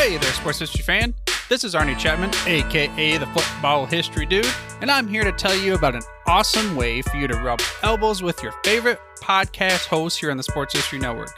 Hey there, sports history fan. This is Arnie Chapman, aka the Football History Dude, and I'm here to tell you about an awesome way for you to rub elbows with your favorite podcast hosts here on the Sports History Network,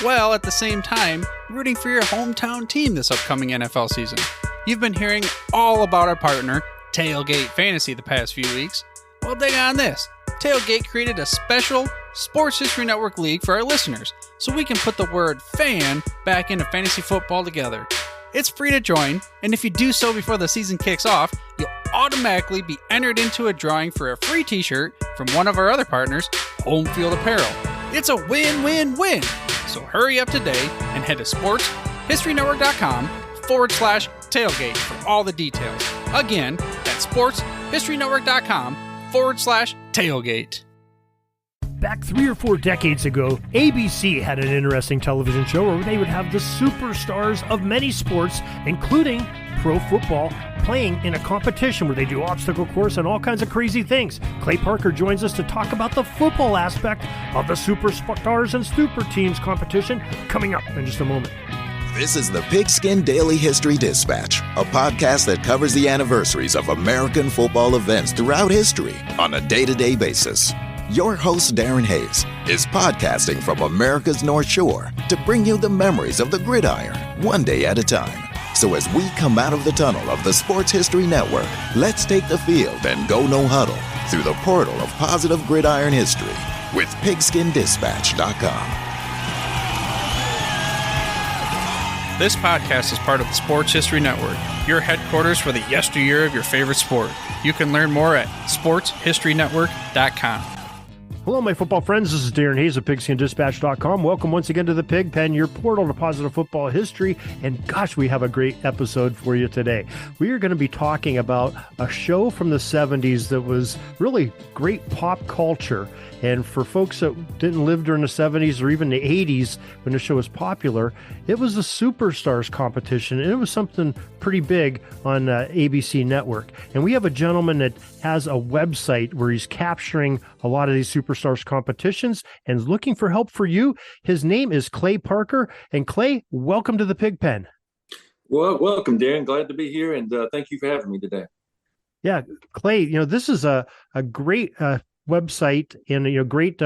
while at the same time rooting for your hometown team this upcoming NFL season. You've been hearing all about our partner, Tailgate Fantasy, the past few weeks. Well, dig on this. Tailgate created a special Sports History Network league for our listeners, so we can put the word fan back into fantasy football together. It's free to join, and if you do so before the season kicks off, you'll automatically be entered into a drawing for a free t-shirt from one of our other partners, Home Field Apparel. It's a win-win-win! So hurry up today and head to sportshistorynetwork.com/tailgate for all the details. Again, that's sportshistorynetwork.com/tailgate. Back 3 or 4 decades ago, ABC had an interesting television show where they would have the superstars of many sports, including pro football, playing in a competition where they do obstacle course and all kinds of crazy things. Clay Parker joins us to talk about the football aspect of the Superstars and Super Teams competition, coming up in just a moment. This is the Pigskin Daily History Dispatch, a podcast that covers the anniversaries of American football events throughout history on a day-to-day basis. Your host, Darren Hayes, is podcasting from America's North Shore to bring you the memories of the gridiron, one day at a time. So as we come out of the tunnel of the Sports History Network, let's take the field and go no huddle through the portal of positive gridiron history with pigskindispatch.com. This podcast is part of the Sports History Network, your headquarters for the yesteryear of your favorite sport. You can learn more at sportshistorynetwork.com. Hello, my football friends. This is Darren Hayes of pigskindispatch.com. Welcome once again to the Pig Pen, your portal to positive football history. And gosh, we have a great episode for you today. We are going to be talking about a show from the 70s that was really great pop culture. And for folks that didn't live during the 70s or even the 80s when the show was popular, it was the Superstars competition. And it was something pretty big on ABC Network. And we have a gentleman that has a website where he's capturing a lot of these Superstars competitions and is looking for help for you. His name is Clay Parker. And Clay, welcome to the Pig Pen. Well, welcome, Darren. Glad to be here, and thank you for having me today. Yeah, Clay, this is a great website and great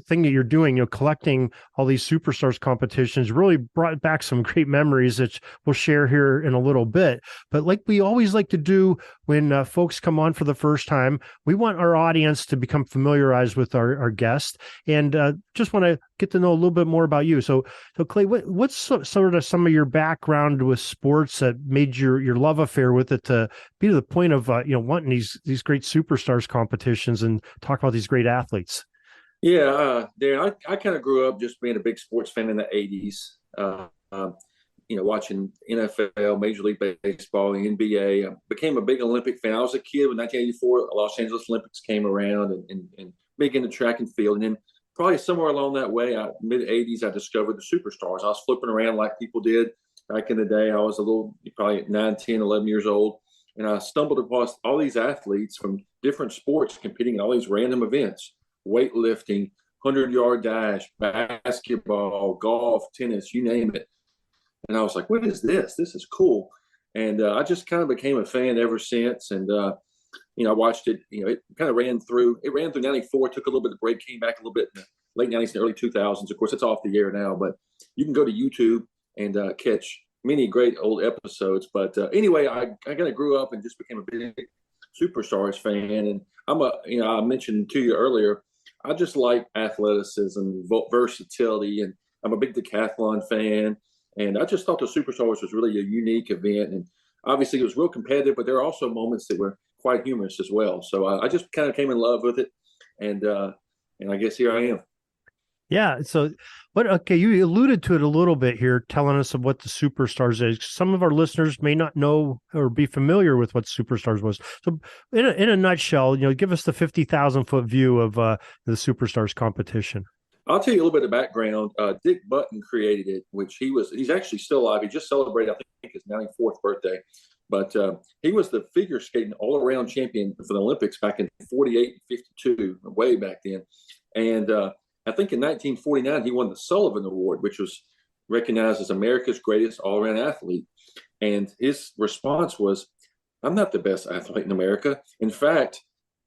thing that you're doing, collecting all these Superstars competitions. Really brought back some great memories that we'll share here in a little bit. But like we always like to do when folks come on for the first time, we want our audience to become familiarized with our guest, and just want to get to know a little bit more about you. So Clay, what's sort of some of your background with sports that made your love affair with it to be to the point of wanting these great Superstars competitions and talk about these great athletes? Yeah, Darren, I kind of grew up just being a big sports fan in the 80s, watching NFL, Major League Baseball, the NBA. I became a big Olympic fan. I was a kid when 1984 Los Angeles Olympics came around, and big into track and field. And then probably somewhere along that way, mid-80s, I discovered the Superstars. I was flipping around like people did back in the day. I was probably 9, 10, 11 years old. And I stumbled across all these athletes from different sports competing in all these random events: weightlifting, 100-yard dash, basketball, golf, tennis, you name it. And I was like, what is this? This is cool. And I just kind of became a fan ever since. And, I watched it, it kind of ran through 94, took a little bit of break, came back a little bit in the late 90s and early 2000s. Of course, it's off the air now, but you can go to YouTube and catch many great old episodes. But anyway, I kind of grew up and just became a big Superstars fan. And I mentioned to you earlier, I just like athleticism, versatility, and I'm a big decathlon fan. And I just thought the Superstars was really a unique event. And obviously it was real competitive, but there are also moments that were quite humorous as well. So I just kind of came in love with it. And I guess here I am. Yeah. So, you alluded to it a little bit here, telling us of what the Superstars is. Some of our listeners may not know or be familiar with what Superstars was. So in a nutshell, give us the 50,000-foot view of the Superstars competition. I'll tell you a little bit of background. Dick Button created it, which he's actually still alive. He just celebrated, I think, his 94th birthday. But he was the figure skating all-around champion for the Olympics back in 48 and 52, way back then. And I think in 1949, he won the Sullivan Award, which was recognized as America's greatest all-around athlete. And his response was, I'm not the best athlete in America. In fact,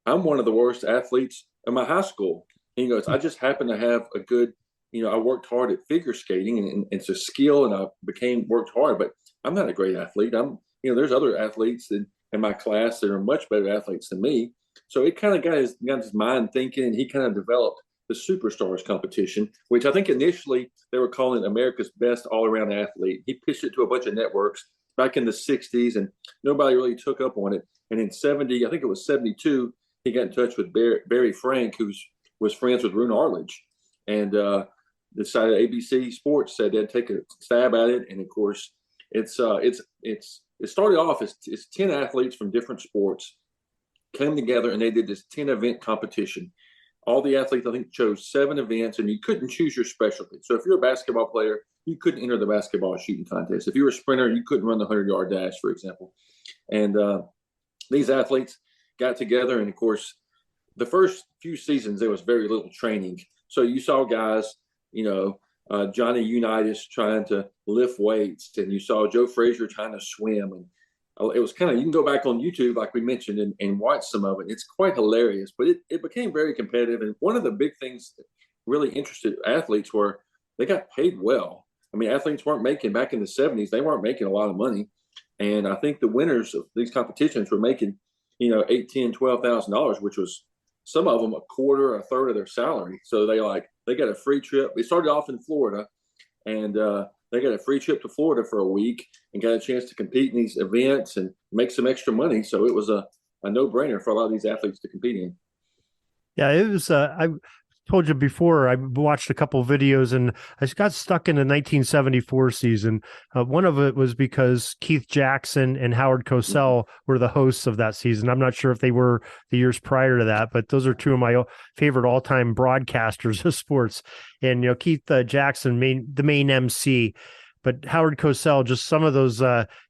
I'm one of the worst athletes in my high school. And he goes, I just happen to have a good, I worked hard at figure skating and it's a skill and I worked hard, but I'm not a great athlete. There's other athletes in my class that are much better athletes than me. So it kind of got his mind thinking, and he kind of developed the Superstars competition, which I think initially they were calling America's best all-around athlete. He pitched it to a bunch of networks back in the 60s, and nobody really took up on it. And in 70, I think it was 72, he got in touch with Barry Frank, who was friends with Roone Arledge, and decided ABC Sports said they'd take a stab at it. And of course, it started off as 10 athletes from different sports came together and they did this 10-event competition. All the athletes, I think, chose 7 events, and you couldn't choose your specialty. So if you're a basketball player, you couldn't enter the basketball shooting contest. If you were a sprinter, you couldn't run the 100-yard dash, for example. And these athletes got together, and of course, the first few seasons, there was very little training. So you saw guys, Johnny Unitas trying to lift weights, and you saw Joe Frazier trying to swim. And it was you can go back on YouTube, like we mentioned, and watch some of it. It's quite hilarious, but it became very competitive. And one of the big things that really interested athletes were they got paid well. I mean, athletes weren't making, back in the 70s, they weren't making a lot of money. And I think the winners of these competitions were making, $8,000, $10,000, $12,000, which was some of them a quarter, a third of their salary. So they got a free trip. They started off in Florida, and they got a free trip to Florida for a week and got a chance to compete in these events and make some extra money. So it was a no-brainer for a lot of these athletes to compete in. Yeah, it was. I told you before, I watched a couple of videos and I got stuck in the 1974 season. One of it was because Keith Jackson and Howard Cosell were the hosts of that season. I'm not sure if they were the years prior to that, but those are two of my favorite all-time broadcasters of sports. And, Keith Jackson, the main MC, but Howard Cosell, just some of those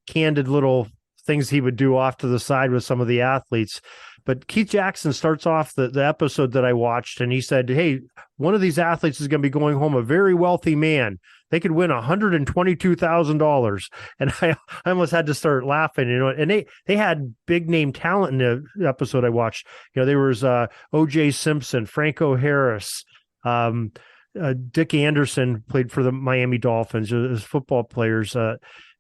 candid little things he would do off to the side with some of the athletes. But Keith Jackson starts off the episode that I watched, and he said, hey, one of these athletes is going to be going home a very wealthy man. They could win $122,000. And I almost had to start laughing, and they had big name talent in the episode I watched. There was O.J. Simpson, Franco Harris, Dick Anderson played for the Miami Dolphins as football players.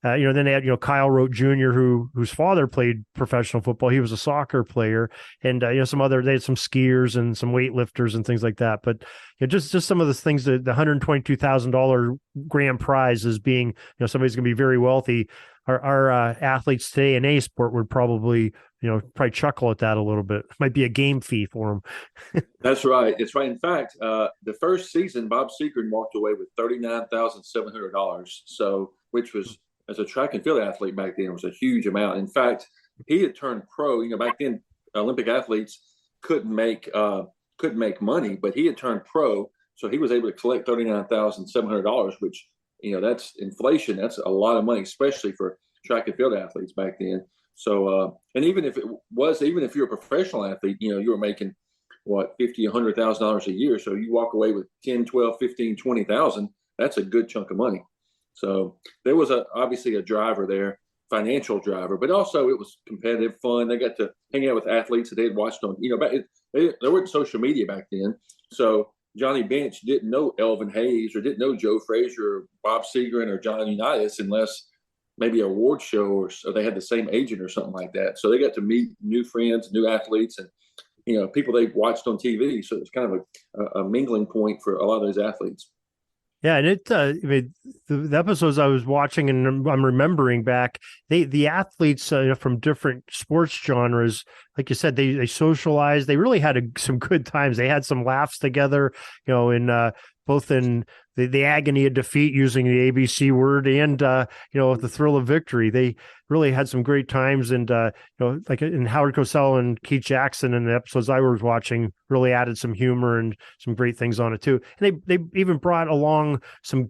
Then they had, Kyle Rote Jr., whose father played professional football. He was a soccer player, and they had some skiers and some weightlifters and things like that. But just some of the things, that the $122,000 grand prize is being, somebody's going to be very wealthy. Our athletes today in any sport would probably chuckle at that a little bit. It might be a game fee for them. That's right. It's right. In fact, the first season, Bob Seagren walked away with $39,700. So, which was, as a track and field athlete back then, it was a huge amount. In fact, he had turned pro. Back then, Olympic athletes couldn't make money, but he had turned pro, so he was able to collect $39,700, which that's inflation. That's a lot of money, especially for track and field athletes back then. So, and even if you're a professional athlete, you were making what, $50,000, $100,000 a year. So you walk away with 10, 12, 15, 20,000. That's a good chunk of money. So there was obviously a driver there, financial driver, but also it was competitive, fun. They got to hang out with athletes that they had watched on, there wasn't social media back then. So Johnny Bench didn't know Elvin Hayes or didn't know Joe Frazier or Bob Seagren or John Unitas unless maybe a award show or they had the same agent or something like that. So they got to meet new friends, new athletes, and people they watched on TV. So it's kind of a mingling point for a lot of those athletes. Yeah, and the episodes I was watching and I'm remembering back, the athletes from different sports genres, like you said, they socialized. They really had some good times. They had some laughs together, both in the agony of defeat using the ABC word and the thrill of victory. They really had some great times, and like in Howard Cosell and Keith Jackson in the episodes I was watching really added some humor and some great things on it too. And they even brought along some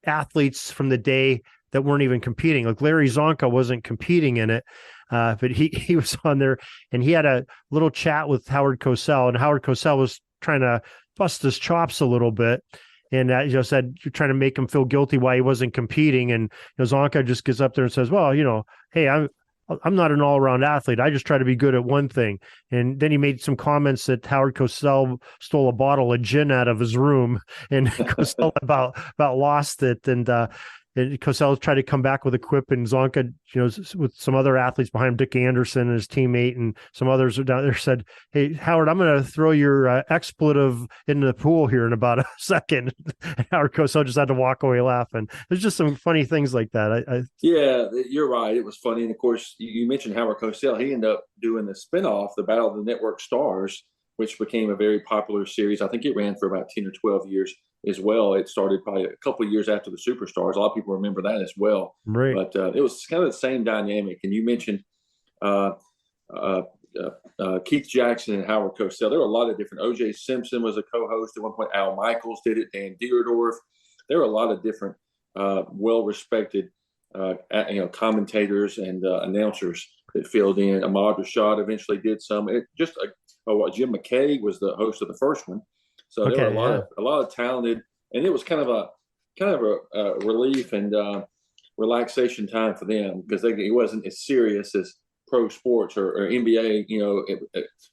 athletes from the day that weren't even competing. Like Larry Zonka wasn't competing in it, but he was on there, and he had a little chat with Howard Cosell, and Howard Cosell was trying to bust his chops a little bit. and said you're trying to make him feel guilty why he wasn't competing. And Zonka just gets up there and says, well, hey, I'm not an all-around athlete. I just try to be good at one thing. And then he made some comments that Howard Cosell stole a bottle of gin out of his room, and Cosell about lost it. And Cosell tried to come back with a quip, and Zonka, with some other athletes behind him, Dick Anderson and his teammate, and some others down there, said, "Hey, Howard, I'm going to throw your expletive in the pool here in about a second." And Howard Cosell just had to walk away laughing. There's just some funny things like that. Yeah, you're right. It was funny. And of course, you mentioned Howard Cosell. He ended up doing the spinoff, The Battle of the Network Stars, which became a very popular series. I think it ran for about 10 or 12 years as well. It started probably a couple of years after the Superstars. A lot of people remember that as well. Right. But it was kind of the same dynamic. And you mentioned Keith Jackson and Howard Cosell. There were a lot of different. O.J. Simpson was a co-host at one point. Al Michaels did it. Dan Dierdorf. There were a lot of different well-respected commentators and announcers that filled in. Ahmad Rashad eventually did some. Jim McKay was the host of the first one. So there were a lot of talented, and it was kind of a relief and relaxation time for them, because it wasn't as serious as pro sports or NBA,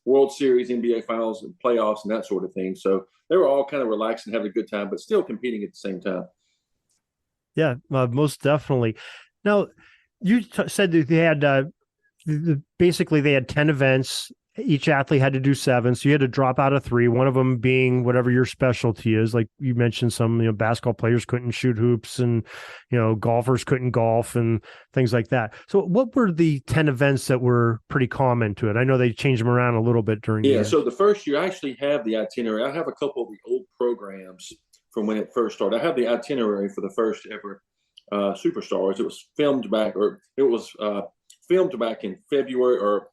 World Series, NBA Finals, and playoffs, and that sort of thing. So they were all kind of relaxed and having a good time, but still competing at the same time. Yeah, most definitely. Now, you said that they had basically they had 10 events. Each athlete had to do 7, so you had to drop out of 3, one of them being whatever your specialty is. Like you mentioned, some basketball players couldn't shoot hoops, and golfers couldn't golf and things like that. So what were the 10 events that were pretty common to it? I know they changed them around a little bit during the year. So the first year I actually have the itinerary. I have a couple of the old programs from when it first started. I have the itinerary for the first ever Superstars. It was filmed back in February, or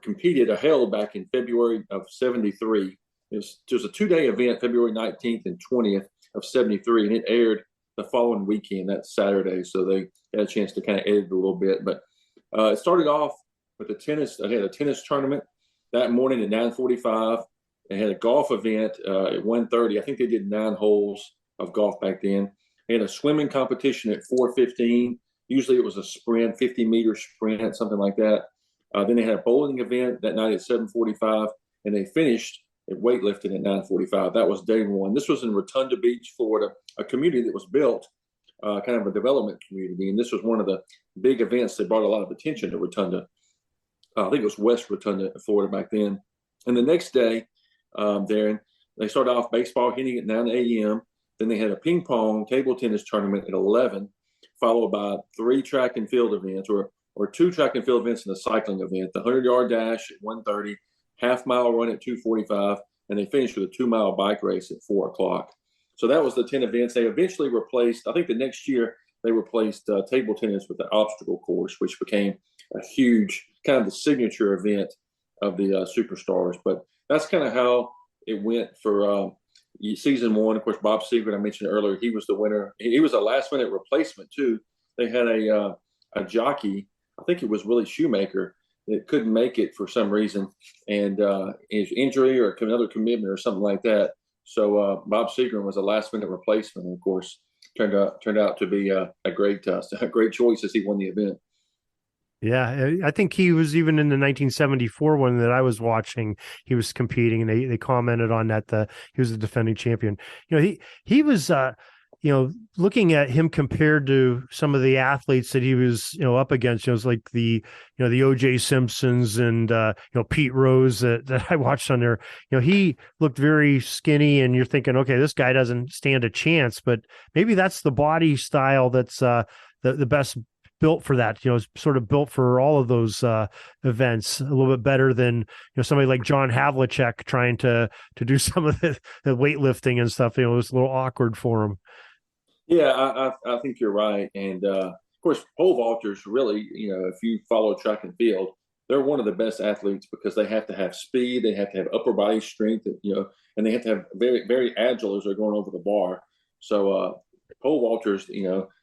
competed or held back in February of 73. It was a 2-day event, February 19th and 20th of 73, and it aired the following weekend, that Saturday. So they had a chance to kind of edit a little bit. But it started off with the tennis. I had a tennis tournament that morning at 9:45. They had a golf event at 1:30. I think they did 9 holes of golf back then. They had a swimming competition at 4:15. Usually it was a sprint, 50-meter sprint, something like that. Then they had a bowling event that night at 7:45, and they finished at weightlifting at 9:45. That was day one. This was in Rotunda Beach, Florida, a community that was built, kind of a development community. And this was one of the big events that brought a lot of attention to Rotunda. I think it was West Rotunda, Florida back then. And the next day, Darren, they started off baseball hitting at 9 a.m. Then they had a ping pong table tennis tournament at 11, followed by 3 track and field events, or 2 track and field events and a cycling event. The 100-yard dash at 1:30, half-mile run at 2:45, and they finished with a 2-mile bike race at 4 o'clock. So that was the 10 events. They eventually replaced, I think the next year, they replaced table tennis with the obstacle course, which became a huge, kind of the signature event of the Superstars. But that's kind of how it went for season 1. Of course, Bob Seger, I mentioned earlier, he was the winner. He was a last-minute replacement, too. They had a jockey, I think it was Willie Shoemaker, that couldn't make it for some reason, and his injury or another commitment or something like that. So Bob Seger was a last-minute replacement, and of course, turned out to be a great choice as he won the event. Yeah, I think he was even in the 1974 one that I was watching. He was competing, and they commented on that. He was the defending champion. He was. Looking at him compared to some of the athletes that he was, up against, it was like the O.J. Simpsons and, Pete Rose that I watched on there. He looked very skinny, and you're thinking, okay, this guy doesn't stand a chance, but maybe that's the body style that's the best built for that, sort of built for all of those events a little bit better than, somebody like John Havlicek trying to do some of the weightlifting and stuff. It was a little awkward for him. Yeah, I think you're right. And of course, pole vaulters really, if you follow track and field, they're one of the best athletes because they have to have speed, they have to have upper body strength, and they have to have very, very agile as they're going over the bar. So pole vaulters,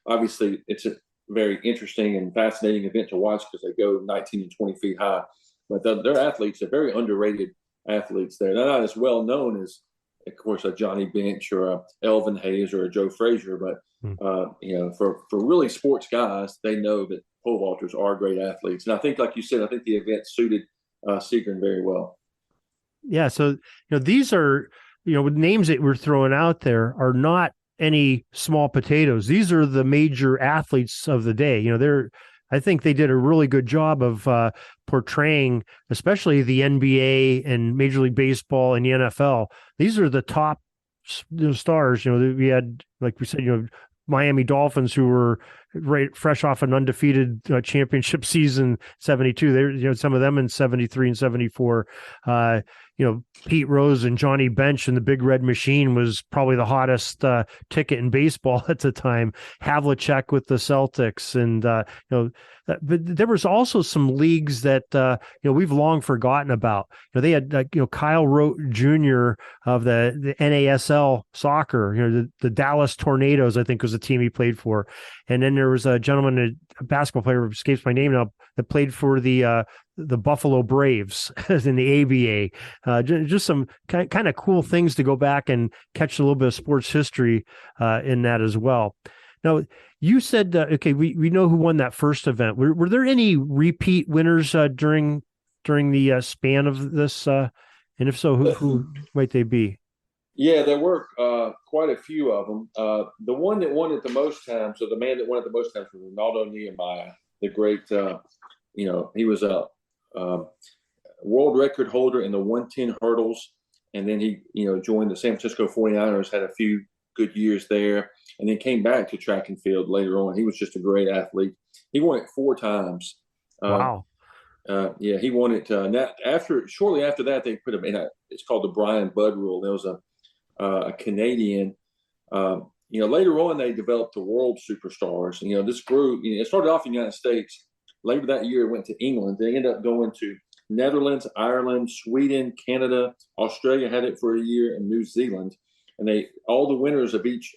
obviously it's a very interesting and fascinating event to watch because they go 19 and 20 feet high. But they're athletes, they're very underrated athletes there. They're not as well known as of course, a Johnny Bench or a Elvin Hayes or a Joe Frazier. But, for really sports guys, they know that pole vaulters are great athletes. And I think, like you said, I think the event suited Seagren very well. Yeah. So, these are, names that we're throwing out there are not any small potatoes. These are the major athletes of the day. I think they did a really good job of portraying, especially the NBA and Major League Baseball and the NFL. These are the top stars. We had, like we said, Miami Dolphins, who were right fresh off an undefeated championship season, 72. They, some of them in 73 and 74. Pete Rose and Johnny Bench and the Big Red Machine was probably the hottest ticket in baseball at the time. Havlicek with the Celtics, and but there was also some leagues that we've long forgotten about. They had Kyle Rote Jr. of the NASL soccer. The Dallas Tornadoes, I think, was the team he played for, and then there was a gentleman, a basketball player who escapes my name now, that played for the Buffalo Braves in the ABA. Just some kind of cool things to go back and catch a little bit of sports history in that as well. Now, you said, we know who won that first event. Were there any repeat winners during the span of this? And if so, who might they be? Yeah, there were quite a few of them. The one that won it the most times, or the man that won it the most times, was Ronaldo Nehemiah, the great. He was a world record holder in the 110 hurdles, and then he joined the San Francisco 49ers, had a few good years there, and then came back to track and field later on. He was just a great athlete. He won it 4 times. Wow. Yeah, he won it. Shortly after that, they put him in it's called the Brian Budd rule. There was a Canadian. Later on, they developed the world superstars. This grew. It started off in the United States. Later that year, it went to England. They ended up going to Netherlands, Ireland, Sweden, Canada, Australia had it for a year, and New Zealand. And all the winners of each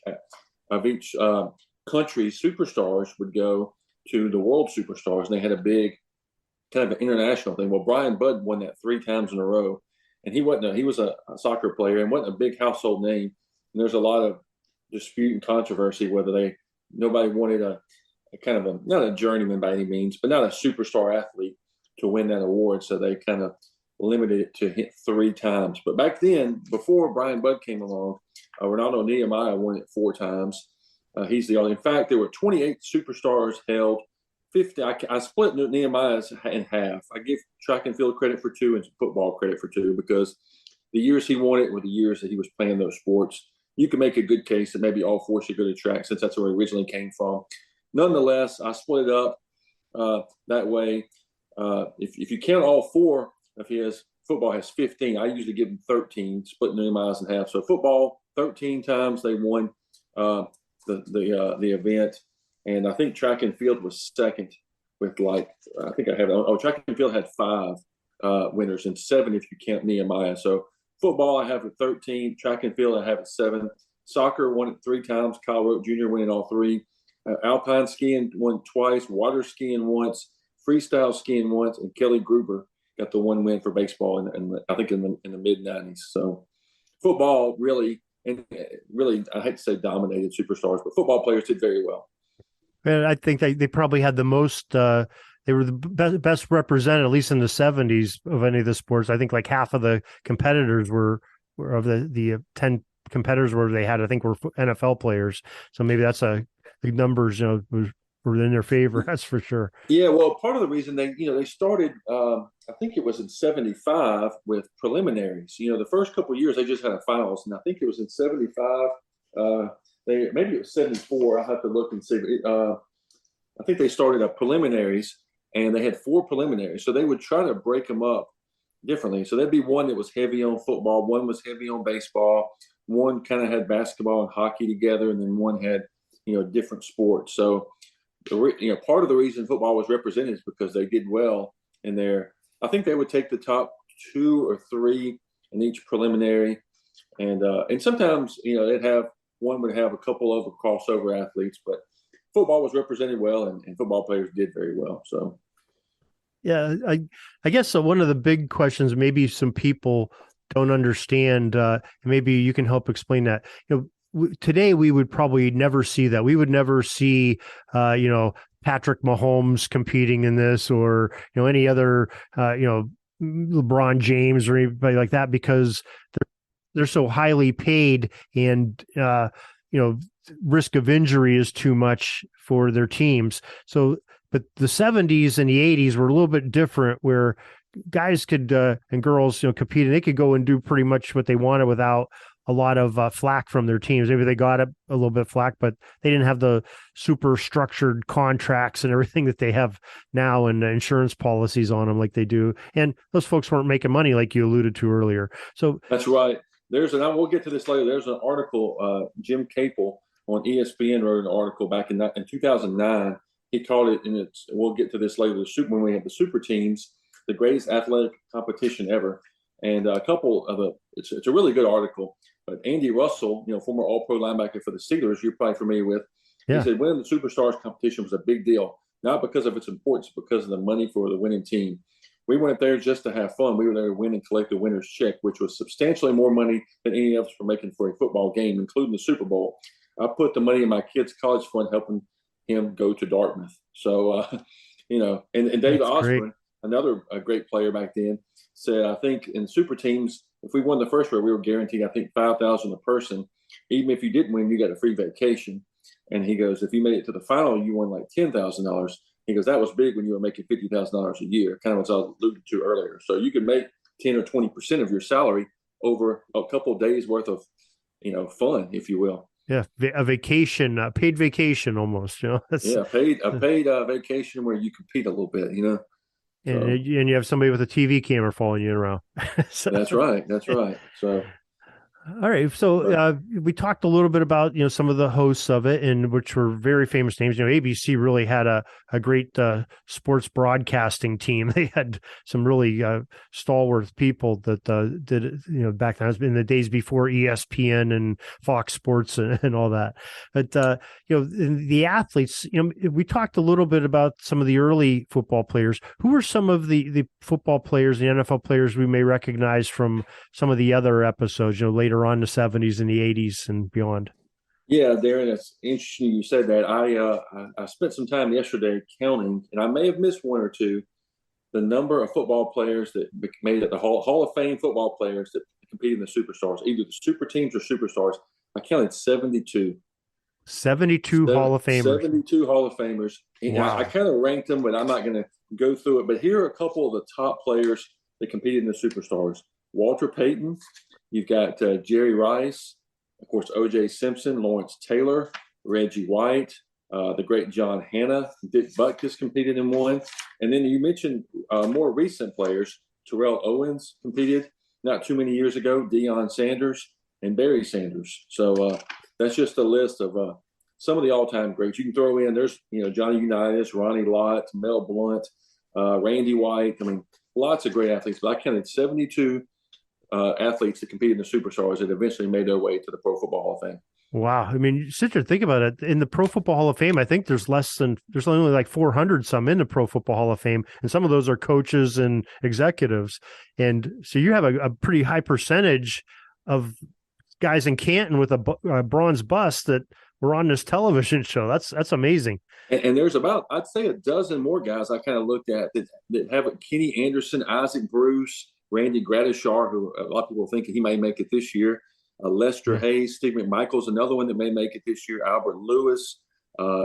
country's superstars would go to the world superstars, and they had a big kind of an international thing. Well, Brian Budd won that 3 times in a row, and he was a soccer player and wasn't a big household name. And there's a lot of dispute and controversy whether nobody wanted a kind of not a journeyman by any means, but not a superstar athlete to win that award. So they kind of limited it to hit 3 times. But back then, before Brian Budd came along, Ronaldo Nehemiah won it 4 times. He's the only. In fact, there were 28 superstars held. 50. I split Nehemiah's in half. I give track and field credit for 2 and football credit for 2, because the years he won it were the years that he was playing those sports. You can make a good case that maybe all 4 should go to track, since that's where he originally came from. Nonetheless, I split it up that way. If you count all 4 of his, football has 15. I usually give him 13, split Nehemiah's in half. So football, 13 times they won the event. And I think track and field was second with track and field had 5 winners, and 7 if you count Nehemiah. So football I have at 13, track and field I have at 7. Soccer won it 3 times. Kyle Rote Jr. winning all 3. Alpine skiing won twice, water skiing once, freestyle skiing once, and Kelly Gruber got the 1 win for baseball in I think in the mid-90s. So football really, I hate to say dominated superstars, but football players did very well. And I think they probably had the most. They were the best represented, at least in the 70s, of any of the sports. I think like half of the competitors were of the 10 competitors where they had, I think, were NFL players. So maybe that's the numbers, were in their favor. That's for sure. Yeah, well, part of the reason they started, I think it was in 75 with preliminaries. The first couple of years they just had a finals, and I think it was in 75. Maybe it was 74. I'll have to look and see. I think they started preliminaries, and they had 4 preliminaries. So they would try to break them up differently. So there'd be one that was heavy on football, one was heavy on baseball, one kind of had basketball and hockey together, and then one had different sports. So part of the reason football was represented is because they did well in there. I think they would take the top 2 or 3 in each preliminary, and sometimes one would have a couple of crossover athletes, but football was represented well, and football players did very well. So, yeah, I guess one of the big questions maybe some people don't understand. Maybe you can help explain that. Today we would probably never see that. We would never see, Patrick Mahomes competing in this, or any other, LeBron James or anybody like that, because they're so highly paid, and risk of injury is too much for their teams. So, but the 70s and the 80s were a little bit different, where guys could and girls compete, and they could go and do pretty much what they wanted without a lot of flack from their teams. Maybe they got a little bit flack, but they didn't have the super structured contracts and everything that they have now, and insurance policies on them like they do. And those folks weren't making money, like you alluded to earlier. So That's right. We'll get to this later. There's an article, Jim Capel on ESPN wrote an article back in 2009. He called it, and we'll get to this later, when we have the super teams, the greatest athletic competition ever. And it's a really good article. But Andy Russell, former All-Pro linebacker for the Steelers, you're probably familiar with, He said winning the Superstars competition was a big deal, not because of its importance, because of the money for the winning team. We weren't there just to have fun. We were there to win and collect the winner's check, which was substantially more money than any of us were making for a football game, including the Super Bowl. I put the money in my kid's college fund, helping him go to Dartmouth. So, and Dave Osborne, another great player back then, said, I think in super teams, if we won the first round, we were guaranteed, I think, $5,000 a person. Even if you didn't win, you got a free vacation. And he goes, if you made it to the final, you won like $10,000. He goes, that was big when you were making $50,000 a year, kind of as I alluded to earlier. So you could make 10 or 20% of your salary over a couple of days worth of, fun, if you will. Yeah, a vacation, paid vacation almost. Paid vacation where you compete a little bit. And you have somebody with a TV camera following you around. That's right. So. All right. So we talked a little bit about, some of the hosts of it, and which were very famous names. ABC really had a great sports broadcasting team. They had some really stalwart people that did it, back then. It was in the days before ESPN and Fox Sports and all that. But, the athletes, we talked a little bit about some of the early football players. Who were some of the football players, the NFL players we may recognize from some of the other episodes, later on in the 70s and the 80s and beyond? Yeah, Darren, it's interesting you said that. I spent some time yesterday counting, and I may have missed one or two, the number of football players that made it, the Hall of Fame football players that competed in the Superstars, either the super teams or Superstars. I counted 72. 72 Hall of Famers. 72 Hall of Famers. Wow. I kind of ranked them, but I'm not going to go through it. But here are a couple of the top players that competed in the Superstars. Walter Payton. You've got Jerry Rice, of course, O.J. Simpson, Lawrence Taylor, Reggie White, the great John Hanna, Dick Butkus competed in one. And then you mentioned more recent players. Terrell Owens competed not too many years ago, Deion Sanders and Barry Sanders. So that's just a list of some of the all-time greats. You can throw in, there's, Johnny Unitas, Ronnie Lott, Mel Blount, Randy White. I mean, lots of great athletes, but I counted 72 athletes that competed in the Superstars that eventually made their way to the Pro Football Hall of Fame. Wow. I mean, sit there and think about it. In the Pro Football Hall of Fame, I think there's only like 400 some in the Pro Football Hall of Fame. And some of those are coaches and executives. And so you have a pretty high percentage of guys in Canton with a bronze bust that were on this television show. That's amazing. And there's about, I'd say, a dozen more guys I kind of looked at that have it. Kenny Anderson, Isaac Bruce, Randy Gradishar, who a lot of people think he may make it this year. Lester Hayes, Steve McMichael's another one that may make it this year. Albert Lewis,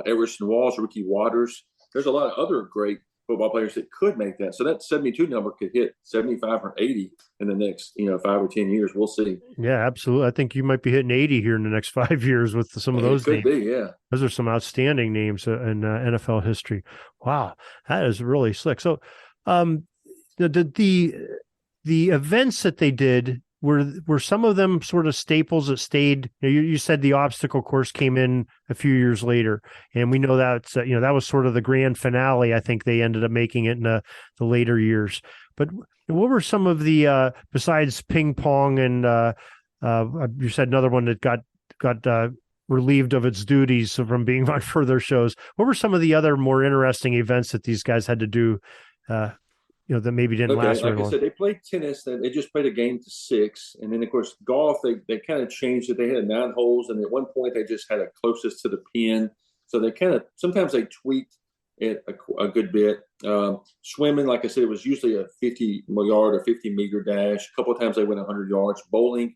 Everson Walls, Ricky Waters. There's a lot of other great football players that could make that. So that 72 number could hit 75 or 80 in the next 5 or 10 years. We'll see. Yeah, absolutely. I think you might be hitting 80 here in the next 5 years with some of those names. Could be, yeah. Those are some outstanding names in NFL history. Wow, that is really slick. So, the events that they did, were some of them sort of staples that stayed? You said the obstacle course came in a few years later, and we know that that was sort of the grand finale. I think they ended up making it in the later years. But what were some of the besides ping pong and you said another one that got relieved of its duties from being on further shows? What were some of the other more interesting events that these guys had to do? that maybe didn't Okay, last very like I long. said, they played tennis. They just played a game to 6, and then of course golf. They kind of changed it. They had 9 holes, and at one point they just had it closest to the pin. So they kind of sometimes they tweaked it a good bit. Swimming, like I said, it was usually a 50-yard or 50-meter dash. A couple of times they went 100 yards. Bowling,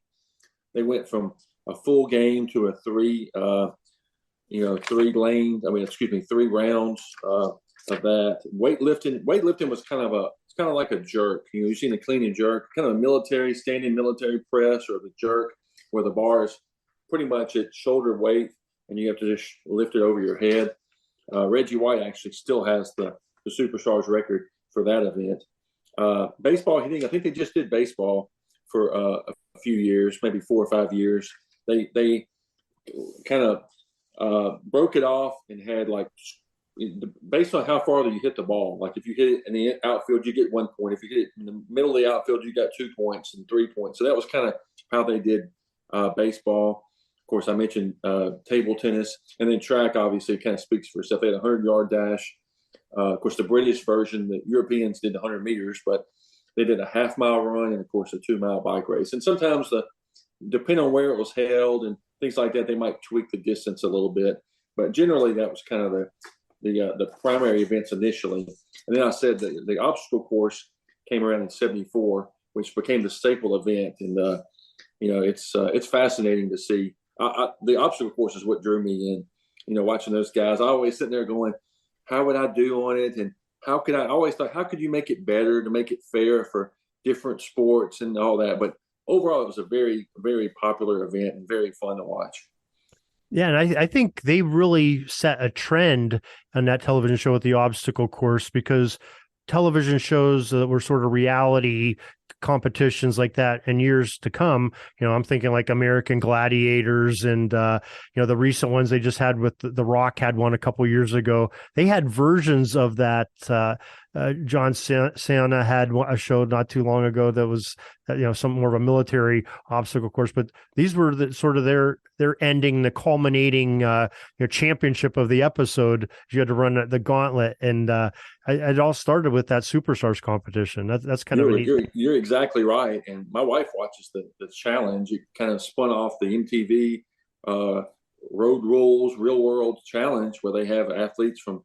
they went from a full game to a 3 lanes. I mean, excuse me, 3 rounds of that. Weightlifting was kind of like a jerk. You've seen the clean and jerk, kind of a standing military press, or the jerk where the bar is pretty much at shoulder weight and you have to just lift it over your head. Reggie White actually still has the Superstars record for that event. Baseball hitting, I think they just did baseball for a few years, maybe 4 or 5 years. They kind of broke it off and had based on how far you hit the ball. Like if you hit it in the outfield, you get 1 point. If you hit it in the middle of the outfield, you got 2 points and 3 points. So that was kind of how they did baseball. Of course, I mentioned table tennis, and then track obviously kind of speaks for itself. They had a 100-yard dash. Of course, the British version, the Europeans did 100 meters, but they did a half-mile run and, of course, a 2-mile bike race. And sometimes, depending on where it was held and things like that, they might tweak the distance a little bit. But generally, that was kind of the primary events initially. And then I said the obstacle course came around in '74, which became the staple event. And it's fascinating to see. The obstacle course is what drew me in. Watching those guys, I always sitting there going, how would I do on it? And I always thought, how could you make it better to make it fair for different sports and all that? But overall, it was a very, very popular event and very fun to watch. Yeah, and I think they really set a trend on that television show with the obstacle course, because television shows that were sort of reality competitions like that in years to come, I'm thinking like American Gladiators and the recent ones they just had with the Rock had one a couple years ago. They had versions of that. John Cena had a show not too long ago that was some more of a military obstacle course, but these were their ending, the culminating championship of the episode. You had to run the gauntlet, and it all started with that Superstars competition. That's kind of neat. You're exactly right. And my wife watches the challenge. It kind of spun off the MTV Road Rules Real World Challenge, where they have athletes from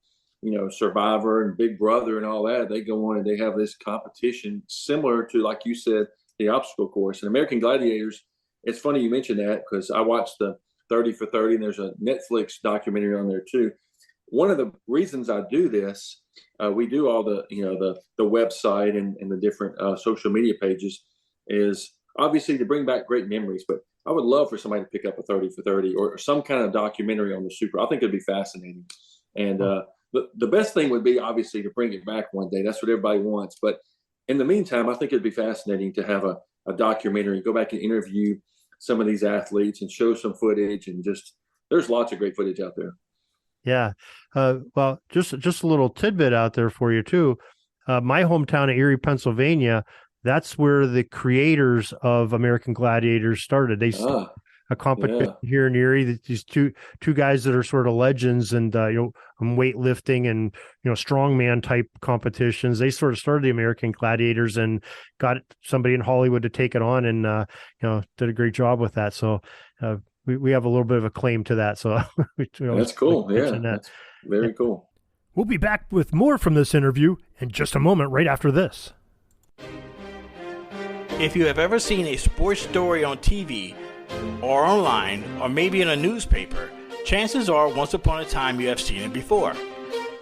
Survivor and Big Brother and all that. They go on and they have this competition similar to, like you said, the obstacle course. And American Gladiators, it's funny you mentioned that, because I watched the 30 for 30, and there's a Netflix documentary on there too. One of the reasons I do this, we do all the website and the different social media pages, is obviously to bring back great memories. But I would love for somebody to pick up a 30 for 30 or some kind of documentary on the Super. I think it'd be fascinating. And the best thing would be obviously to bring it back one day. That's what everybody wants. But in the meantime, I think it'd be fascinating to have a documentary, go back and interview some of these athletes and show some footage, and there's lots of great footage out there. Yeah. Well, just a little tidbit out there for you too. My hometown of Erie, Pennsylvania, that's where the creators of American Gladiators started. They started a competition here in Erie. These two guys that are sort of legends, and weightlifting and strongman type competitions. They sort of started the American Gladiators and got somebody in Hollywood to take it on, and did a great job with that. So we have a little bit of a claim to that. So that's cool. That's very cool. We'll be back with more from this interview in just a moment, right after this. If you have ever seen a sports story on TV or online, or maybe in a newspaper, chances are once upon a time you have seen it before.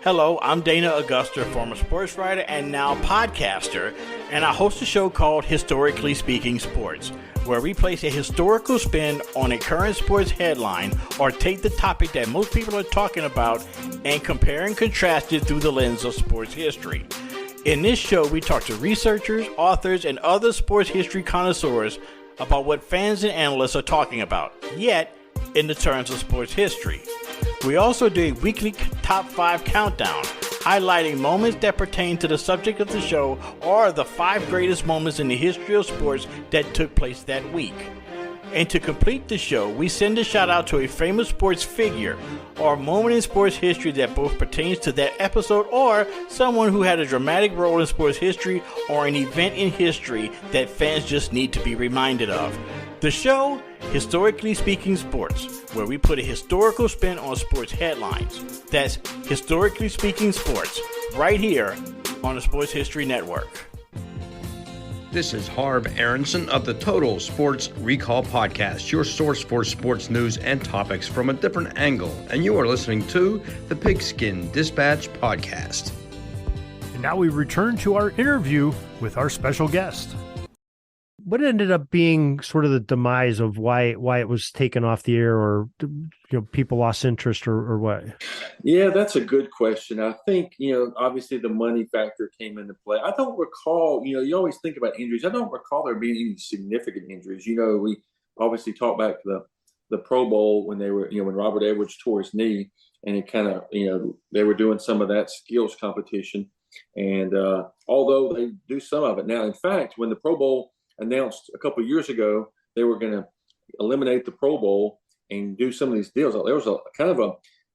Hello, I'm Dana Augusta, former sports writer and now podcaster, and I host a show called Historically Speaking Sports, where we place a historical spin on a current sports headline or take the topic that most people are talking about and compare and contrast it through the lens of sports history. In this show, we talk to researchers, authors, and other sports history connoisseurs about what fans and analysts are talking about, yet in the terms of sports history. We also do a weekly top 5 countdown, highlighting moments that pertain to the subject of the show or the 5 greatest moments in the history of sports that took place that week. And to complete the show, we send a shout out to a famous sports figure or a moment in sports history that both pertains to that episode or someone who had a dramatic role in sports history or an event in history that fans just need to be reminded of. The show, Historically Speaking Sports, where we put a historical spin on sports headlines. That's Historically Speaking Sports, right here on the Sports History Network. This is Harv Aronson of the Total Sports Recall Podcast, your source for sports news and topics from a different angle. And you are listening to the Pigskin Dispatch Podcast. And now we return to our interview with our special guest. What ended up being sort of the demise of why it was taken off the air, or people lost interest, or what? Yeah, that's a good question. I think obviously the money factor came into play. I don't recall. You always think about injuries. I don't recall there being any significant injuries. We obviously talked back to the Pro Bowl when they were when Robert Edwards tore his knee, and it kind of they were doing some of that skills competition, and although they do some of it now, in fact, when the Pro Bowl announced a couple of years ago they were going to eliminate the Pro Bowl and do some of these deals, there was a kind of a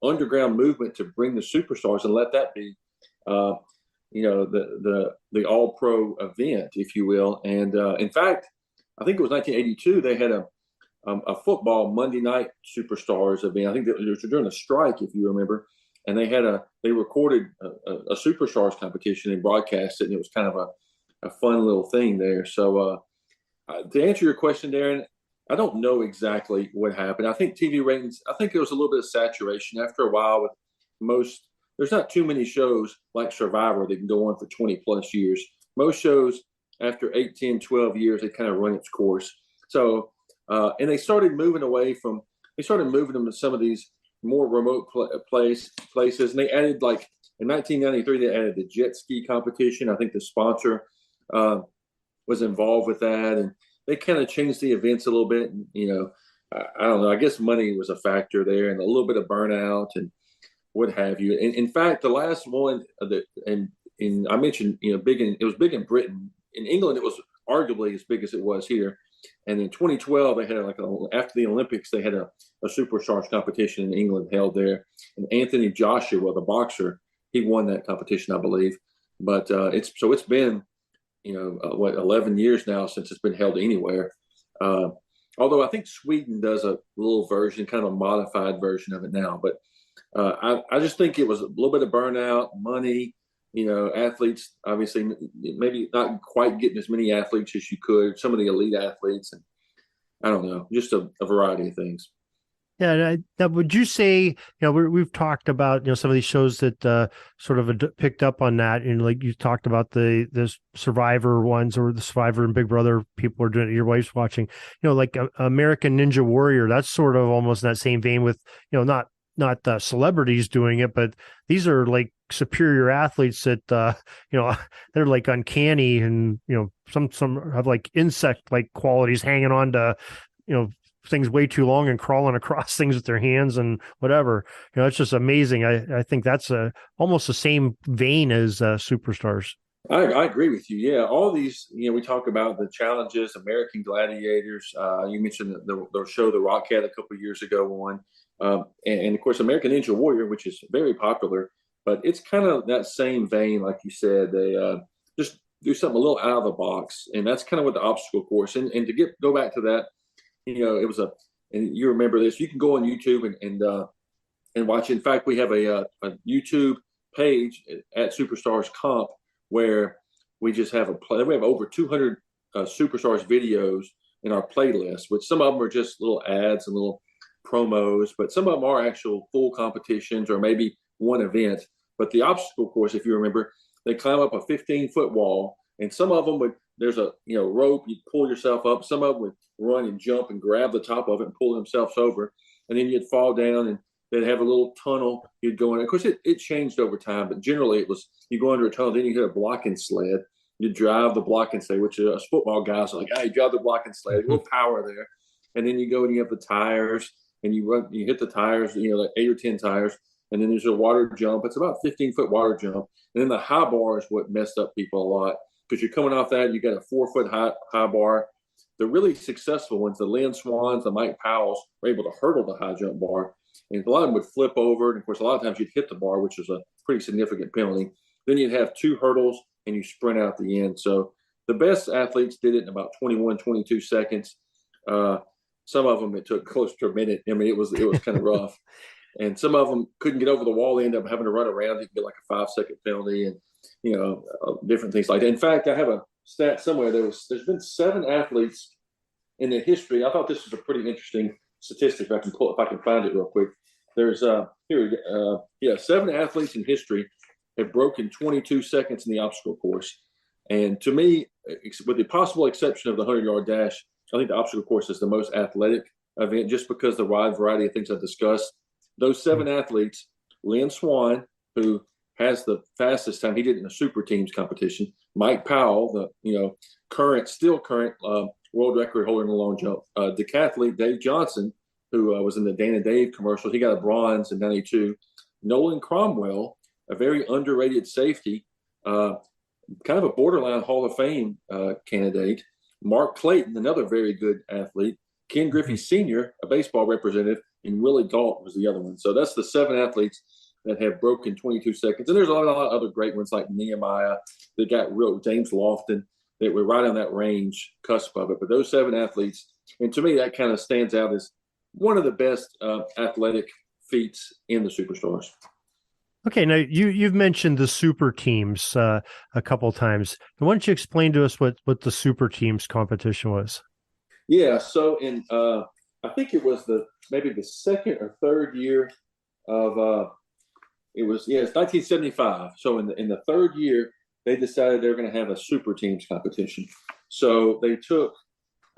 underground movement to bring the superstars and let that be the all pro event, if you will. And in fact, I think it was 1982 they had a football Monday night superstars event. I think it was during a strike, if you remember, and they recorded a superstars competition and broadcast it, and it was kind of a fun little thing there. So to answer your question, Darren, I don't know exactly what happened. I think TV ratings, I think there was a little bit of saturation after a while with there's not too many shows like Survivor that can go on for 20 plus years. Most shows after 8, 10, 12 years, they kind of run its course. So, and they started moving them to some of these more remote places. And they added, like in 1993, they added the jet ski competition. I think the sponsor was involved with that, and they kind of changed the events a little bit. And, I don't know, I guess money was a factor there, and a little bit of burnout and what have you. And in fact, the last one I mentioned, it was big in Britain. In England, it was arguably as big as it was here. And in 2012, they had after the Olympics, they had a superstars competition in England held there. And Anthony Joshua, the boxer, he won that competition, I believe. But it's been 11 years now since it's been held anywhere. Although I think Sweden does a little version, kind of a modified version of it now. But I just think it was a little bit of burnout, money, athletes, obviously maybe not quite getting as many athletes as you could, some of the elite athletes, and I don't know, just a variety of things. Yeah, now would you say, we've talked about, some of these shows that sort of picked up on that, and like you talked about the Survivor ones, or the Survivor and Big Brother people are doing it, your wife's watching, like American Ninja Warrior, that's sort of almost in that same vein with, not the celebrities doing it, but these are like superior athletes that, they're like uncanny, and, some have like insect-like qualities hanging on to, things way too long and crawling across things with their hands and whatever. It's just amazing. I think that's almost the same vein as superstars. I agree with you. Yeah, all these, we talk about the challenges, American Gladiators. You mentioned the show The Rock had a couple of years ago on, and of course American Ninja Warrior, which is very popular. But it's kind of that same vein, like you said. They just do something a little out of the box, and that's kind of what the obstacle course. And to go back to that. It was and you remember this, you can go on YouTube and watch. In fact, we have a YouTube page at Superstars Comp where we just have we have over 200 Superstars videos in our playlist, which some of them are just little ads and little promos, but some of them are actual full competitions or maybe one event. But the obstacle course, if you remember, they climb up a 15-foot wall, and some of them there's a rope, you pull yourself up. Some of them would run and jump and grab the top of it and pull themselves over, and then you'd fall down, and they'd have a little tunnel you'd go in. Of course, it changed over time, but generally it was you go under a tunnel, then you hit a blocking sled. You drive the blocking sled, which us football guys are like, hey, drive the blocking sled, a little power there. And then you go and you have the tires, and you hit the tires, like 8 or 10 tires, and then there's a water jump. It's about a 15-foot water jump. And then the high bar is what messed up people a lot, because you're coming off that, you got a 4-foot high bar, the really successful ones, the Lynn Swans, the Mike Powells, were able to hurdle the high jump bar. And a lot of them would flip over. And, of course, a lot of times you'd hit the bar, which was a pretty significant penalty. Then you'd have 2 hurdles, and you sprint out the end. So the best athletes did it in about 21, 22 seconds. Some of them, it took close to a minute. I mean, it was kind of rough. And some of them couldn't get over the wall. They ended up having to run around. You get like a 5-second penalty and, different things like that. In fact, I have a stat somewhere. There's been 7 athletes in the history. I thought this was a pretty interesting statistic. If I can find it real quick. There's 7 athletes in history have broken 22 seconds in the obstacle course. And to me, with the possible exception of the 100-yard dash, I think the obstacle course is the most athletic event just because the wide variety of things I discussed. Those 7 athletes, Lynn Swan, who has the fastest time, he did it in a super teams competition. Mike Powell, the still current world record holder in the long jump. Decathlete Dave Johnson, who was in the Dan and Dave commercial, he got a bronze in '92. Nolan Cromwell, a very underrated safety, kind of a borderline Hall of Fame candidate. Mark Clayton, another very good athlete. Ken Griffey Sr., a baseball representative, and Willie Galt was the other one. So that's the 7 athletes that have broken 22 seconds. And there's a lot of other great ones like Nehemiah that got real, James Lofton, that were right on that range, cusp of it. But those 7 athletes, and to me, that kind of stands out as one of the best athletic feats in the Superstars. Okay, now you've mentioned the super teams a couple of times. Why don't you explain to us what the super teams competition was? Yeah, so in I think it was maybe the second or third year of it's 1975. So in the third year, they decided they were going to have a super teams competition. So they took,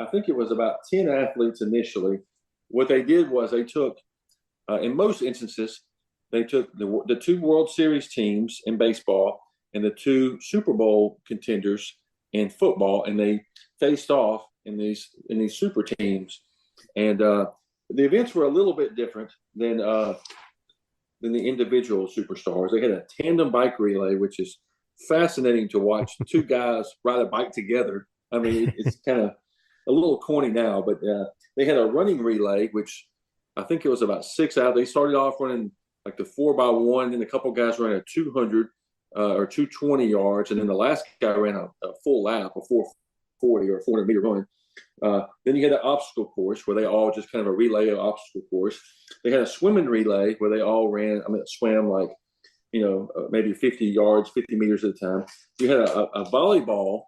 I think it was about 10 athletes initially. What they did was they took, in most instances, they took the 2 World Series teams in baseball and the 2 Super Bowl contenders in football, and they faced off in these super teams. And the events were a little bit different than the individual superstars. They had a tandem bike relay, which is fascinating to watch 2 guys ride a bike together. I mean, it's kind of a little corny now, but they had a running relay, which I think it was about 6 out. They started off running like the 4x1, and a couple guys ran a 200 or 220 yards, and then the last guy ran a full lap, a 440 or 400 meter run. Then you had an obstacle course where they all just kind of a relay of obstacle course. They had a swimming relay where they all swam like, maybe 50 yards, 50 meters at a time. You had a volleyball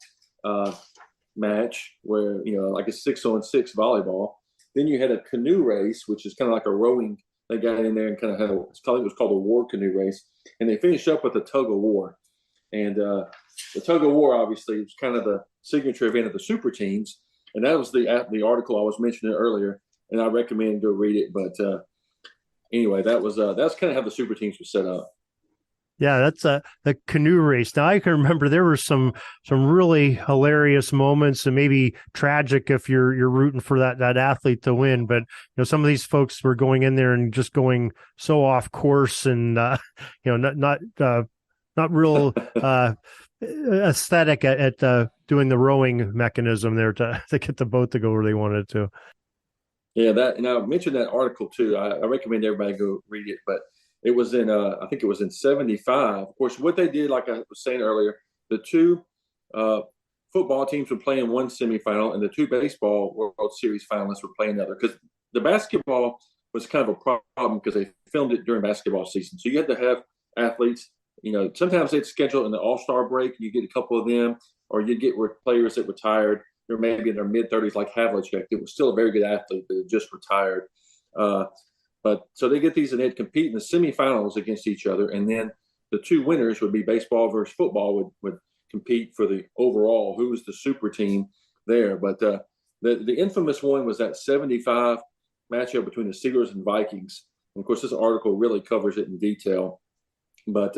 match where, like a 6-on-6 volleyball. Then you had a canoe race, which is kind of like a rowing. They got in there and kind of had it was called a war canoe race. And they finished up with a tug of war. And the tug of war, obviously, was kind of the signature event of the super teams. And that was the article I was mentioning earlier, and I recommend go read it. But anyway, that's kind of how the super teams was set up. Yeah, that's the canoe race. Now I can remember there were some really hilarious moments, and maybe tragic if you're rooting for that athlete to win. But some of these folks were going in there and just going so off course, and not real aesthetic at doing the rowing mechanism there to get the boat to go where they wanted to. Yeah, and I mentioned that article too. I recommend everybody go read it. But it was in I think it was in '75. Of course, what they did, like I was saying earlier, the 2 football teams were playing one semifinal, and the 2 baseball World Series finalists were playing another. Because the basketball was kind of a problem because they filmed it during basketball season, so you had to have athletes. Sometimes they'd schedule in the All-Star break, and you get a couple of them, or you get players that retired. They're maybe in their mid-30s, like Havlicek. It was still a very good athlete, but had just retired. But so they get these, and they'd compete in the semifinals against each other, and then the 2 winners would be baseball versus football would compete for the overall, who was the super team there. But the infamous one was that '75 matchup between the Steelers and Vikings. And of course, this article really covers it in detail. But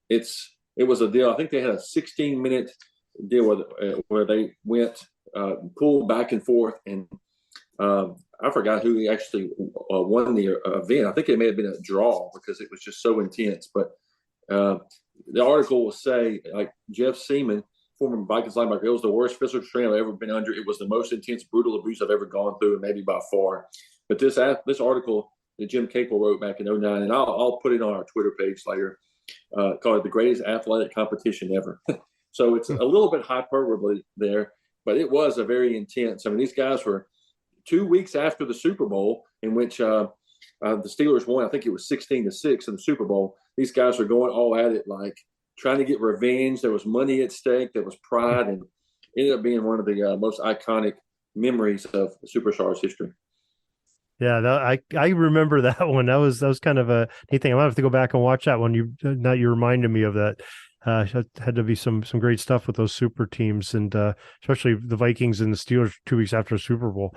it was a deal. I think they had a 16-minute deal where they went pulled back and forth, and I forgot who actually won the event. I think it may have been a draw because it was just so intense. But the article will say, like, Jeff Seaman former Vikings linebacker. It was the worst physical strain I've ever been under. It was the most intense, brutal abuse I've ever gone through, and maybe by far. But this article that Jim Caple wrote back in 2009, and I'll put it on our Twitter page later, called it The Greatest Athletic Competition Ever. So it's a little bit hyperbole there, but it was a very intense. I mean, these guys were 2 weeks after the Super Bowl, in which the Steelers won. I think it was 16-6 in the Super Bowl. These guys were going all at it, like trying to get revenge. There was money at stake. There was pride, and it ended up being one of the most iconic memories of Superstars history. Yeah, I remember that one. That was kind of a neat thing. I might have to go back and watch that one. You reminded me of that. Had to be some great stuff with those super teams, and especially the Vikings and the Steelers 2 weeks after the Super Bowl.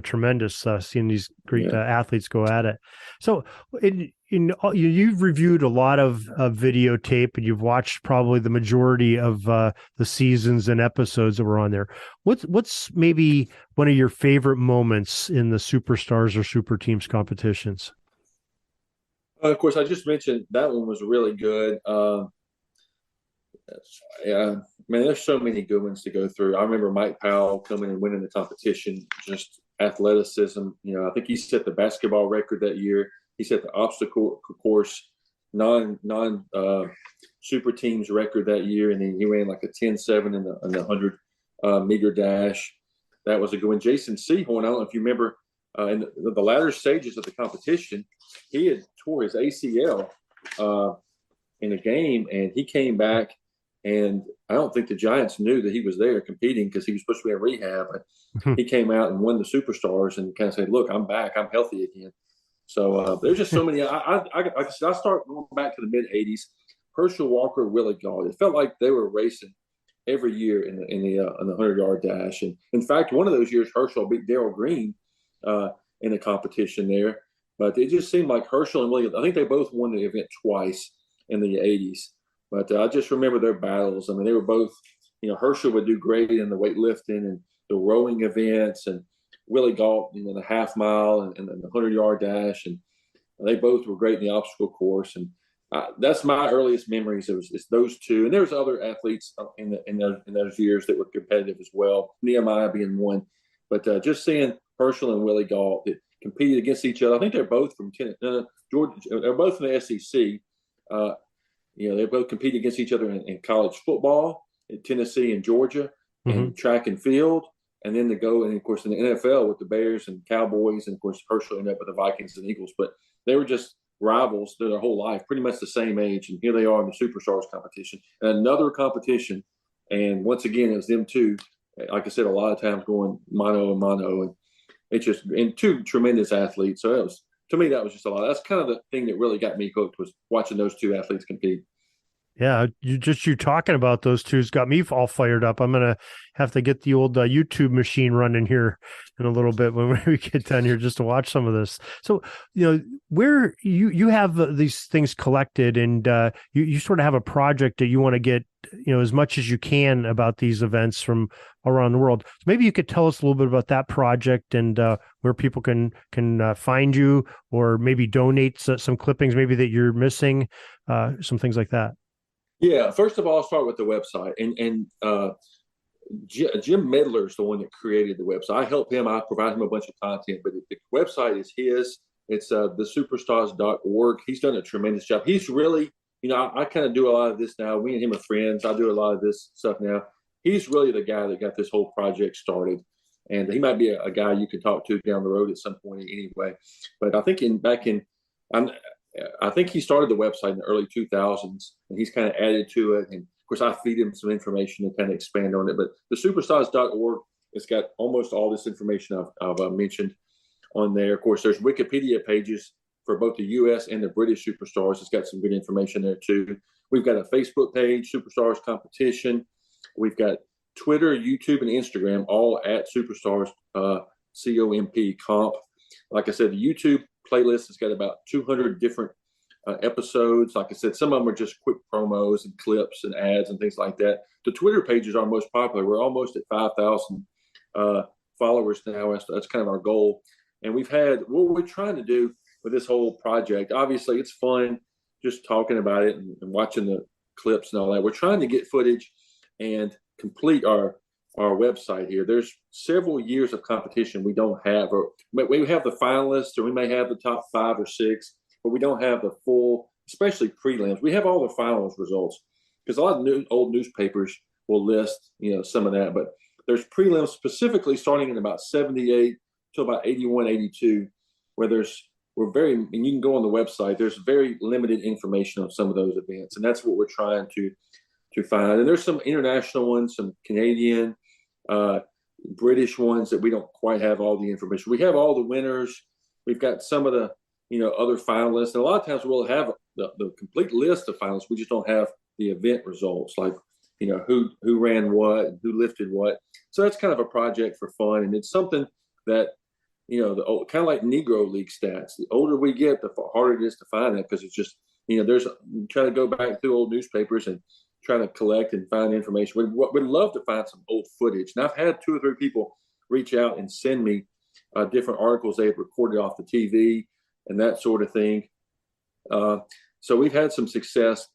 Tremendous seeing these great athletes go at it. So, you've reviewed a lot of videotape, and you've watched probably the majority of the seasons and episodes that were on there. What's maybe one of your favorite moments in the Superstars or Super Teams competitions? Of course, I just mentioned that one was really good. Yeah, man, there's so many good ones to go through. I remember Mike Powell coming and winning the competition, just athleticism. I think he set the basketball record that year. He set the obstacle course non super teams record that year, and then he ran like a 10.7 in the 100 meter dash. That was a good one. Jason Sehorn, I don't know if you remember, in the latter stages of the competition, he had tore his ACL in a game, and he came back. And I don't think the Giants knew that he was there competing because he was supposed to be in rehab. But he came out and won the Superstars and kind of said, "Look, I'm back. I'm healthy again." So there's just so many. I start going back to the mid '80s. Herschel Walker, Willie Gault. It felt like they were racing every year in the 100-yard dash. And in fact, one of those years, Herschel beat Darrell Green in a competition there. But it just seemed like Herschel and Willie. I think they both won the event twice in the '80s. But I just remember their battles. I mean, they were both, Herschel would do great in the weightlifting and the rowing events, and Willie Gault, the half mile and the 100-yard dash. And they both were great in the obstacle course. And that's my earliest memories. It's those two. And there was other athletes in those years that were competitive as well, Nehemiah being one. But just seeing Herschel and Willie Gault that competed against each other. I think they're both from Georgia. They're both from the SEC. They both compete against each other in college football in Tennessee and Georgia, and track and field. And then they go, and of course, in the NFL with the Bears and Cowboys, and of course, Herschel ended up with the Vikings and Eagles. But they were just rivals their whole life, pretty much the same age. And here they are in the Superstars competition. And another competition. And once again, it was them two, like I said, a lot of times going mano a mano. And it's just, and two tremendous athletes. So to me, that was just a lot. That's kind of the thing that really got me hooked, was watching those two athletes compete. Yeah, you talking about those two's got me all fired up. I'm gonna have to get the old YouTube machine running here in a little bit when we get done here, just to watch some of this. So, where you have these things collected, and you sort of have a project that you want to get as much as you can about these events from around the world. So maybe you could tell us a little bit about that project and where people can find you, or maybe donate some clippings maybe that you're missing, some things like that. Yeah, first of all, I'll start with the website. And Jim Medler is the one that created the website. I help him. I provide him a bunch of content, but the website is his. It's thesuperstars.org. He's done a tremendous job. He's really, I kind of do a lot of this now. Me and him are friends. I do a lot of this stuff now. He's really the guy that got this whole project started. And he might be a guy you can talk to down the road at some point anyway. But I think I think he started the website in the early 2000s, and he's kind of added to it. And of course, I feed him some information to kind of expand on it. But the superstars.org, it's got almost all this information I've mentioned on there. Of course, there's Wikipedia pages for both the U.S. and the British Superstars. It's got some good information there too. We've got a Facebook page, Superstars Competition. We've got Twitter, YouTube, and Instagram, all at Superstars COMP. Like I said, the YouTube playlist has got about 200 different episodes. Like I said, some of them are just quick promos and clips and ads and things like that. The Twitter pages are most popular. We're almost at 5,000 followers now. That's kind of our goal. And we've had, what we're trying to do with this whole project, obviously it's fun just talking about it and watching the clips and all that. We're trying to get footage and complete our website here, there's several years of competition we don't have, or we have the finalists, or we may have the top 5 or 6, but we don't have the full, especially prelims. We have all the finals results because a lot of old newspapers will list, some of that, but there's prelims specifically starting in about 78 to about 81, 82, where and you can go on the website, there's very limited information on some of those events. And that's what we're trying to find. And there's some international ones, some Canadian, British ones that we don't quite have all the information. We have all the winners. We've got some of the, other finalists. And a lot of times we'll have the complete list of finalists. We just don't have the event results, like, who ran what, who lifted what. So that's kind of a project for fun. And it's something that, kind of like Negro League stats. The older we get, the harder it is to find that, because it's just, there's trying to go back through old newspapers and trying to collect and find information. We'd love to find some old footage. And I've had 2 or 3 people reach out and send me different articles they had recorded off the TV and that sort of thing. So we've had some success,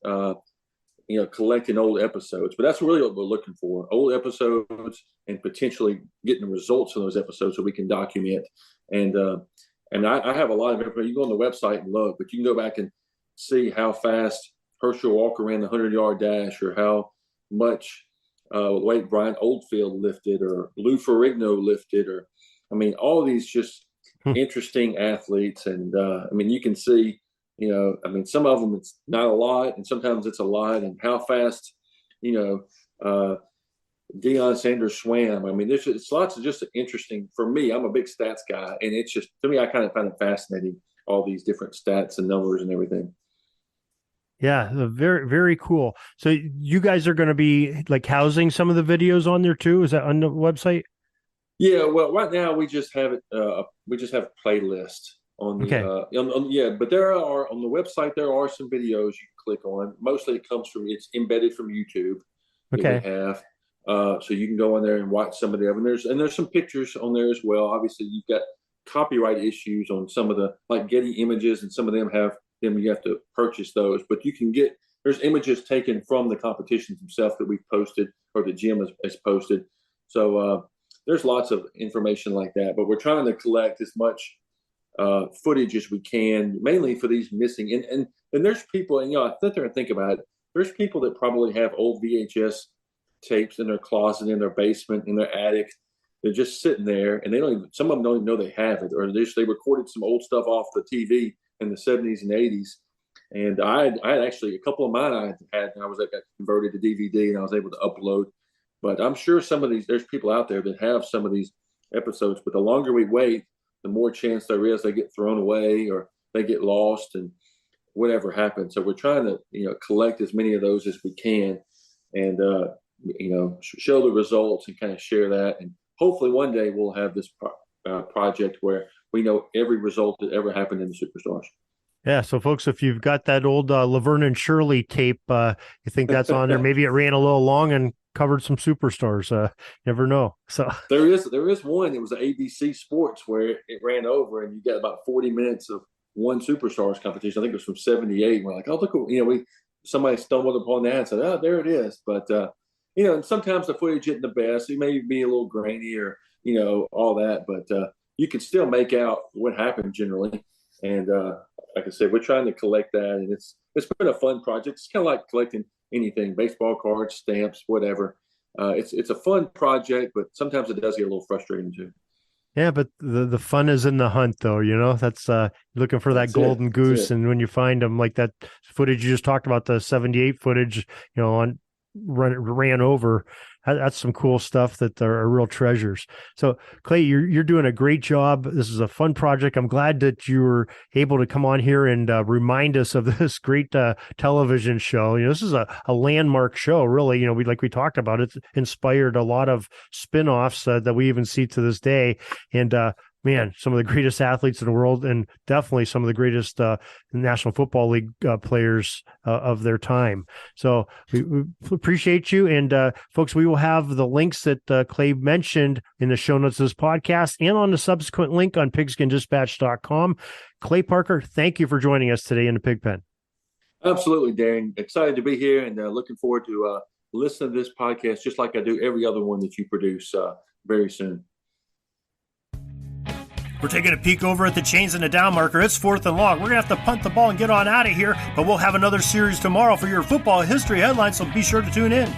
collecting old episodes. But that's really what we're looking for: old episodes, and potentially getting the results of those episodes so we can document. And I have a lot of information. You go on the website and look, but you can go back and see how fast Herschel Walker ran the 100-yard dash, or how much weight Brian Oldfield lifted, or Lou Ferrigno lifted, or all of these just interesting athletes. And you can see, some of them it's not a lot, and sometimes it's a lot. And how fast, Deion Sanders swam. It's lots of just interesting. For me, I'm a big stats guy, and it's just, to me, I kind of find it fascinating, all these different stats and numbers and everything. Yeah, very, very cool. So you guys are going to be like housing some of the videos on there too? Is that on the website? Yeah, well, right now we just have it. We just have a playlist on the. Okay. But there are, on the website, there are some videos you can click on. Mostly it's embedded from YouTube. Okay. That we have. So you can go on there and watch some of them. And there's some pictures on there as well. Obviously, you've got copyright issues on some of the, like Getty Images, and some of them you have to purchase those. But there's images taken from the competitions themselves that we've posted, or the gym has posted. So there's lots of information like that. But we're trying to collect as much footage as we can, mainly for these missing. And there's people, and I sit there and think about it. There's people that probably have old VHS tapes in their closet, in their basement, in their attic. They're just sitting there, and some of them don't even know they have it, or they recorded some old stuff off the TV in the 70s and 80s. And I had actually, a couple of mine I got converted to DVD, and I was able to upload. But I'm sure there's people out there that have some of these episodes, but the longer we wait, the more chance there is they get thrown away, or they get lost, and whatever happens. So we're trying to, collect as many of those as we can, and, show the results and kind of share that. And hopefully one day we'll have this project where we know every result that ever happened in the Superstars. Yeah. So folks, if you've got that old Laverne and Shirley tape, you think that's on there, maybe it ran a little long and covered some Superstars. Never know. So there is one. It was an ABC Sports where it ran over, and you got about 40 minutes of one Superstars competition. I think it was from 78. We're like, oh, look, somebody stumbled upon that and said, oh, there it is. But, and sometimes the footage isn't the best. It may be a little grainy, or, all that, but you can still make out what happened generally. And like I said, we're trying to collect that, and it's been a fun project. It's kind of like collecting anything: baseball cards, stamps, whatever. It's a fun project, but sometimes it does get a little frustrating too. Yeah, but the fun is in the hunt, though. That's looking for that golden goose, and when you find them, like that footage you just talked about, the 78 footage, ran over. That's some cool stuff that are real treasures. So Clay, you're doing a great job. This is a fun project. I'm glad that you were able to come on here and remind us of this great television show. This is a landmark show, really. We talked about, it's inspired a lot of spin-offs that we even see to this day. And man, some of the greatest athletes in the world, and definitely some of the greatest National Football League players of their time. So we appreciate you. And folks, we will have the links that Clay mentioned in the show notes of this podcast, and on the subsequent link on pigskindispatch.com. Clay Parker, thank you for joining us today in the Pigpen. Absolutely, Darren. Excited to be here, and looking forward to listen to this podcast just like I do every other one that you produce very soon. We're taking a peek over at the chains and the down marker. It's 4th and long. We're going to have to punt the ball and get on out of here, but we'll have another series tomorrow for your football history headlines, so be sure to tune in.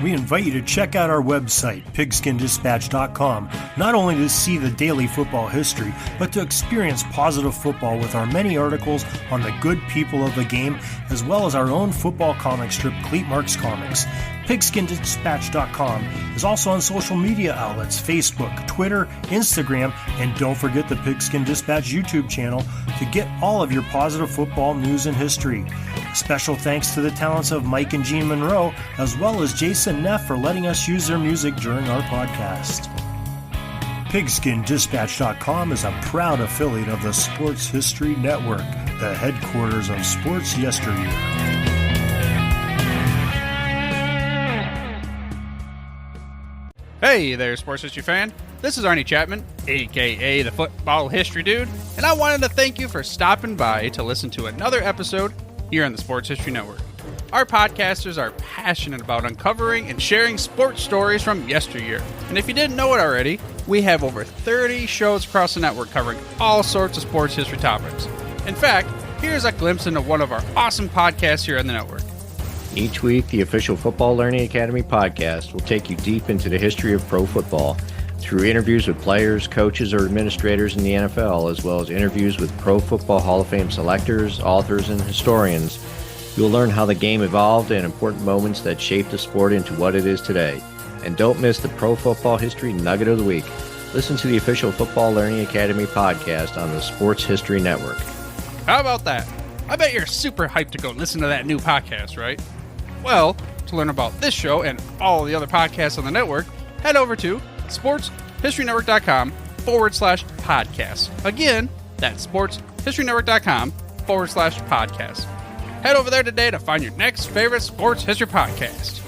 We invite you to check out our website, pigskindispatch.com, not only to see the daily football history, but to experience positive football with our many articles on the good people of the game, as well as our own football comic strip, Cleat Marks Comics. Pigskindispatch.com is also on social media outlets, Facebook, Twitter, Instagram, and don't forget the Pigskin Dispatch YouTube channel to get all of your positive football news and history. Special thanks to the talents of Mike and Gene Monroe, as well as Jason Neff for letting us use their music during our podcast. Pigskindispatch.com is a proud affiliate of the Sports History Network, the headquarters of sports yesteryear. Hey there, sports history fan. This is Arnie Chapman, aka the Football History Dude, and I wanted to thank you for stopping by to listen to another episode here on the Sports History Network. Our podcasters are passionate about uncovering and sharing sports stories from yesteryear. And if you didn't know it already, we have over 30 shows across the network covering all sorts of sports history topics. In fact, here's a glimpse into one of our awesome podcasts here on the network. Each week, the official Football Learning Academy podcast will take you deep into the history of pro football through interviews with players, coaches, or administrators in the NFL, as well as interviews with Pro Football Hall of Fame selectors, authors, and historians. You'll learn how the game evolved and important moments that shaped the sport into what it is today. And don't miss the Pro Football History Nugget of the Week. Listen to the official Football Learning Academy podcast on the Sports History Network. How about that? I bet you're super hyped to go listen to that new podcast, right? Well, to learn about this show and all the other podcasts on the network, head over to sportshistorynetwork.com/podcast. Again, that's sportshistorynetwork.com/podcast. Head over there today to find your next favorite sports history podcast.